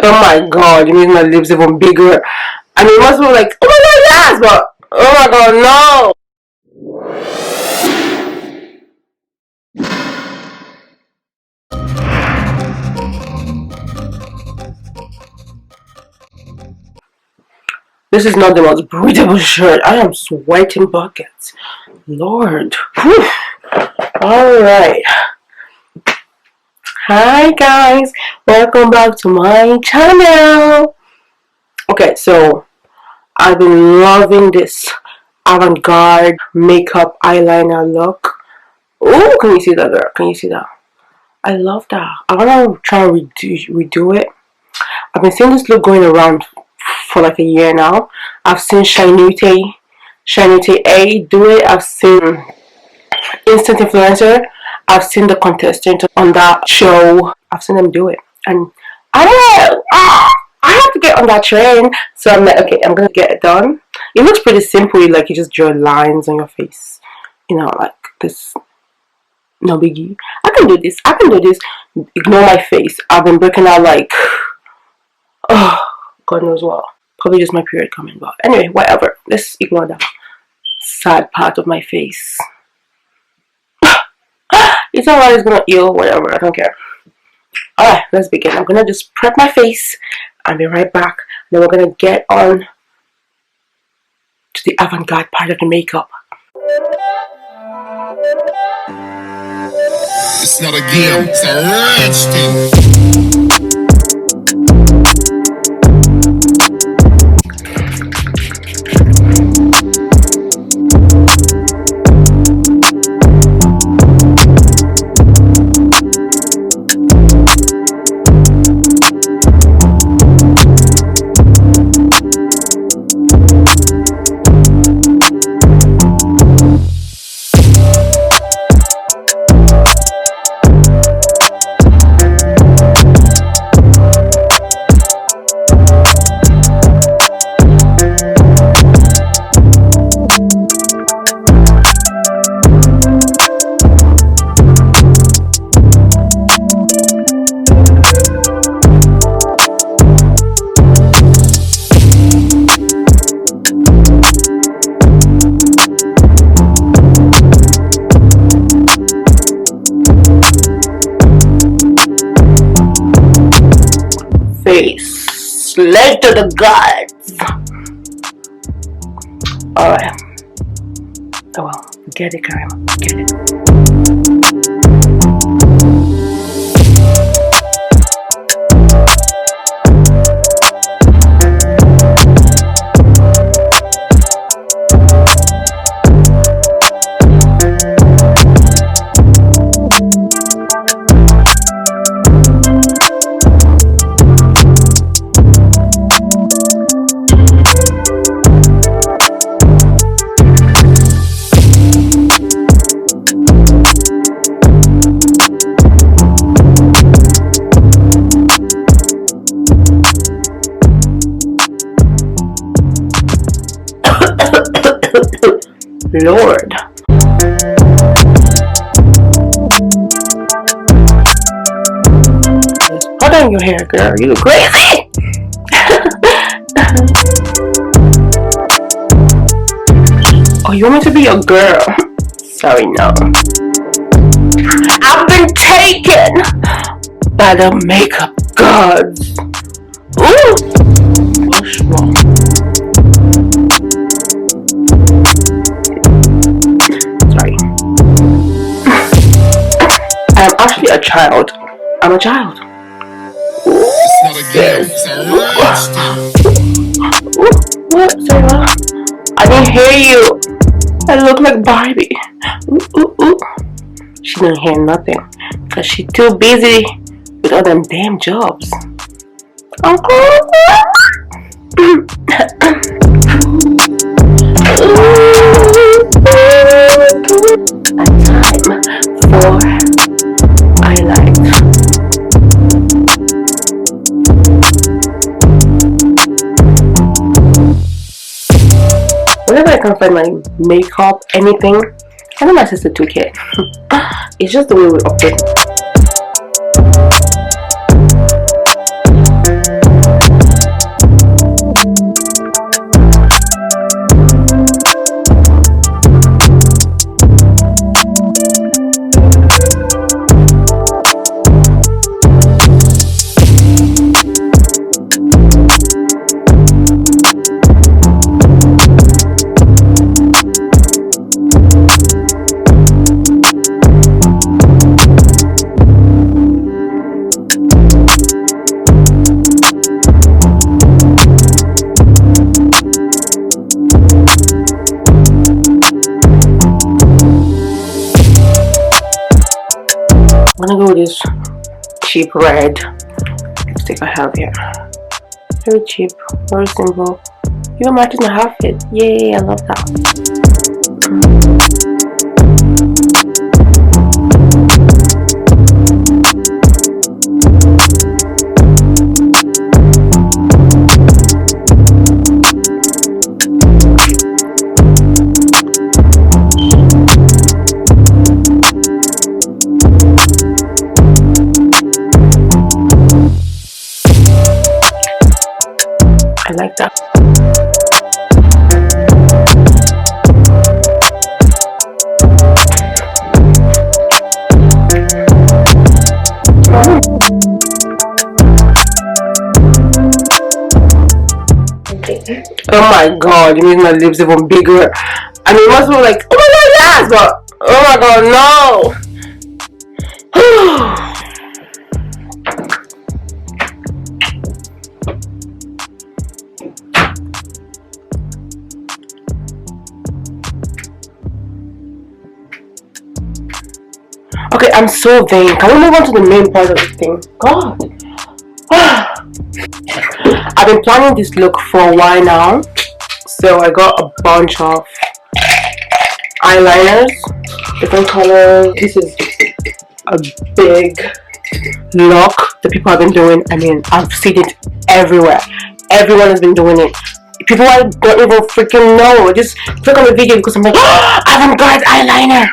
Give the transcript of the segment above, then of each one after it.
Oh my god, you mean my lips even bigger? I mean, most people like, oh my god, yes, but oh my god, no. This is not the most breathable shirt. I am sweating buckets. Lord. Whew. All right. Hi guys, welcome back to my channel. Okay, so I've been loving this avant-garde makeup eyeliner look. Oh, can you see that, girl? Can you see that? I love that. I want to try and redo it. I've been seeing this look going around for like a year now. I've seen Shanute A do it. I've seen Instant Influencer. I've seen the contestant on that show. I've seen them do it, and I don't know. I have to get on that train. So I'm like, okay, I'm gonna get it done. It looks pretty simple. Like you just draw lines on your face, you know, like this. No biggie. I can do this. I can do this. Ignore my face. I've been breaking out like, oh, God knows what. Probably just my period coming. But anyway, whatever. Let's ignore that sad part of my face. It's alright, it's gonna heal, whatever, I don't care. Alright, let's begin. I'm gonna just prep my face and be right back. Then we're gonna get on to the avant-garde part of the makeup. It's not a game, it's a rich thing. Face. Let's do the gods. Alright. Oh well, get it, Karim. Get it. Lord. Put on your hair, girl. You look crazy. Oh, you want me to be your girl? Sorry, no. I've been taken by the makeup gods. Ooh. What's wrong? I'm actually a child. I'm a child. It's not a game, it's a rich thing. What? Say what? I didn't hear you. I look like Barbie. She didn't hear nothing because she's too busy with all them damn jobs. Uncle. A time for highlight. Whenever I can find my makeup, anything, I know my sister took it. It's just the way we operate. I'm gonna go with this cheap red lipstick I have here. Very cheap, very simple. Even matches my outfit. Yay, I love that. I like that. Oh my god, it makes my lips even bigger. I mean, it must be like, oh my god, yes, but oh my god, no. Okay, I'm so vain. Can we move on to the main part of the thing? God. I've been planning this look for a while now. So I got a bunch of eyeliners, different colors. This is a big look that people have been doing. I mean, I've seen it everywhere. Everyone has been doing it. People I don't even freaking know. Just click on the video because I'm like, oh, avant-garde eyeliner.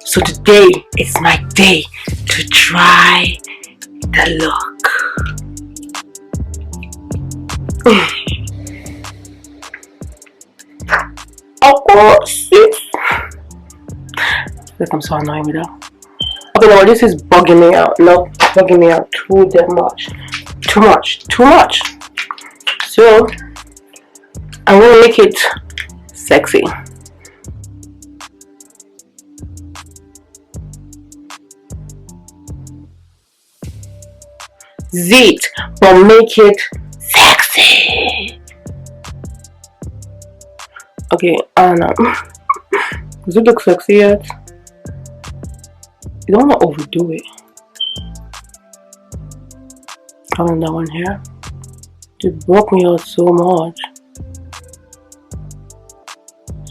So today it's my day to try the look. Oh, shit. Like I'm so annoying with that. Okay, no, this is bugging me out. No, bugging me out too damn much. Too much. So I'm gonna make it sexy. Zit, but make it sexy. Okay, I don't know. Does it look sexy yet? You don't want to overdo it. On that one here. It broke me out so much.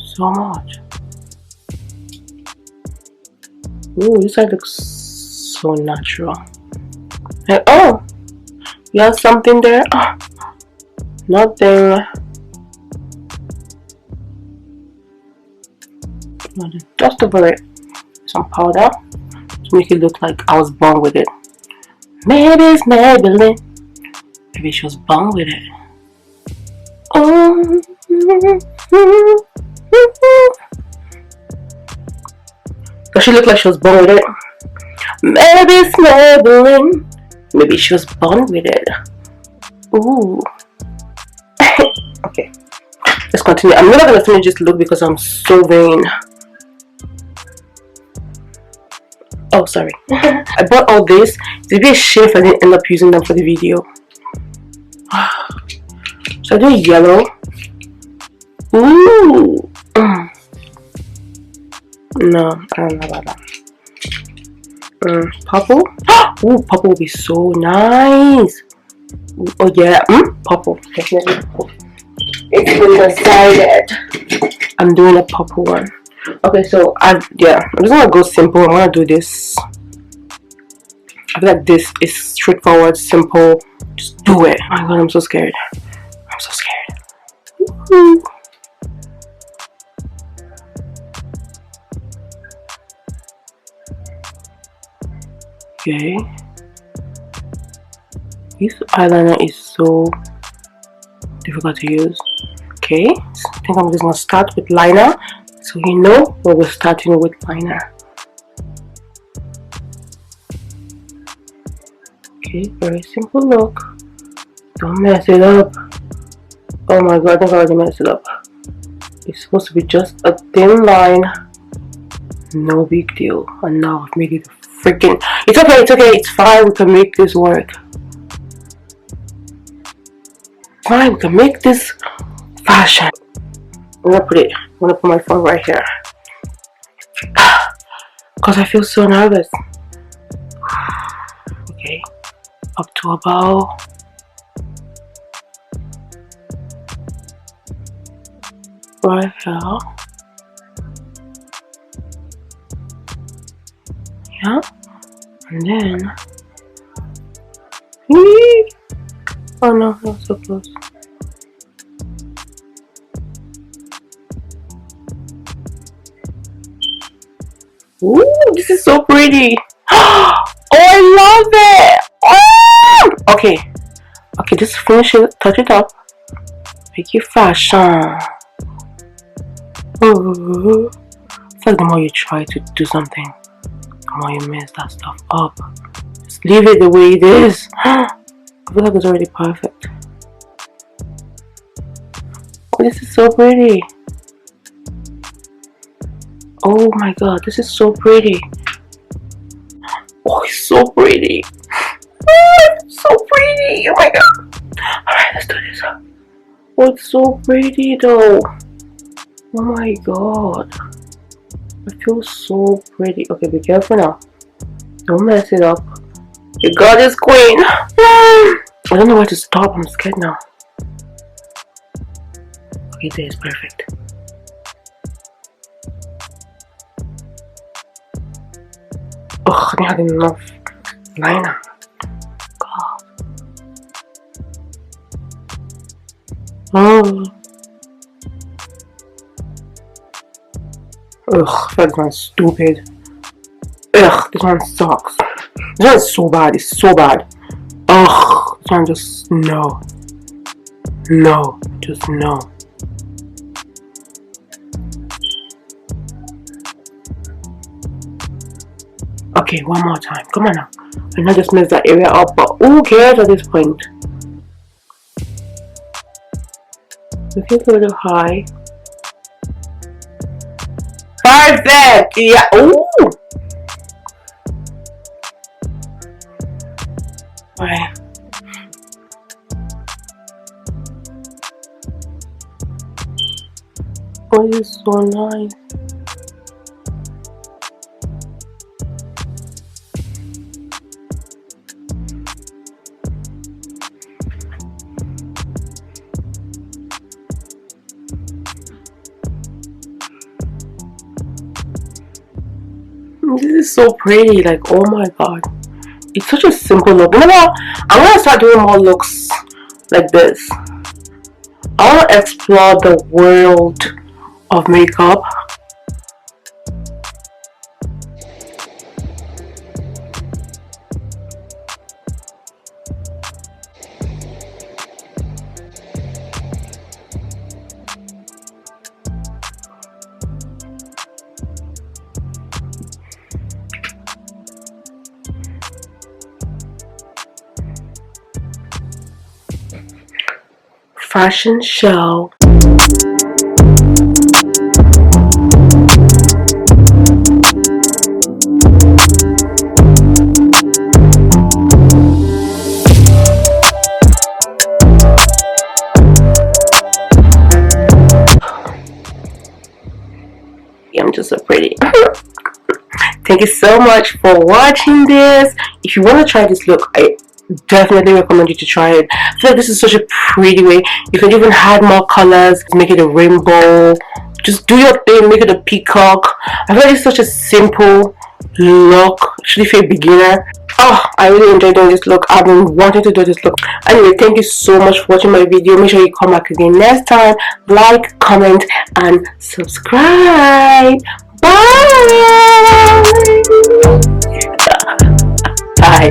So much. Ooh, this side looks so natural. And oh, you have something there? Oh, nothing. Just over it. Some powder to make it look like I was born with it. Maybe it's Maybelline. Maybe she was born with it. Oh. Does she look like she was born with it? Maybe it's Maybelline. Maybe she was born with it. Ooh. Okay. Let's continue. I'm not gonna finish this look because I'm so vain. Oh, sorry. I bought all this. It's a bit shame if I didn't end up using them for the video. So I do yellow. Ooh. No, I don't know about that. Purple. Ooh, purple will be so nice. Oh yeah, purple. Definitely purple. It's been decided. I'm doing a purple one. Okay, so I'm just gonna go simple. I'm gonna do this. I feel like this is straightforward, simple. Just do it. Oh my god, I'm so scared. I'm so scared. Woo-hoo. Okay. This eyeliner is so difficult to use. Okay, so I think I'm just gonna start with liner, so you know where we're starting with liner. Okay, very simple look. Don't mess it up. Oh my god, I think I already messed it up. It's supposed to be just a thin line. No big deal. And now I've made it freaking. It's okay, it's fine. We can make this work. Fine, we can make this fashion. I'm gonna put my phone right here. because I feel so nervous. Okay, up to about right here. Yeah, and then oh no, that was so close. Ooh, this is so pretty. Oh, I love it. Oh! Okay, just finish it, touch it up, make it fashion. Ooh. It's like the more you try to do something, the more you mess that stuff up. Just leave it the way it is. I feel like it's already perfect. Oh, this is so pretty. Oh my god, this is so pretty. Oh, it's so pretty. Oh, it's so pretty. Oh my god. Alright, let's do this. Oh, it's so pretty though. Oh my god. I feel so pretty. Okay, be careful now. Don't mess it up. You got this, queen. I don't know where to stop. I'm scared now. Okay, this is perfect. Oh, I didn't have enough liner. God. Oh. Ugh, that one's stupid. Ugh, this one sucks. This one's so bad. It's so bad. Ugh, this one just no. No, just no. Okay, one more time. Come on now. I know I just messed that area up, but who cares at this point? Make it a little high. Perfect! Yeah. Ooh! Right. Oh, this is so nice. This is so pretty, like oh my god. It's such a simple look. You know what? I'm gonna start doing more looks like this. I wanna explore the world of makeup. Fashion show. I'm just so pretty. Thank you so much for watching this. If you want to try this look, I definitely recommend you to try it. I feel like this is such a pretty way. You can even add more colors, make it a rainbow. Just do your thing, make it a peacock. I feel like it's such a simple look, especially for a beginner. Oh, I really enjoyed doing this look. I've been wanting to do this look. Anyway, thank you so much for watching my video. Make sure you come back again next time. Like, comment, and subscribe. Bye. Bye.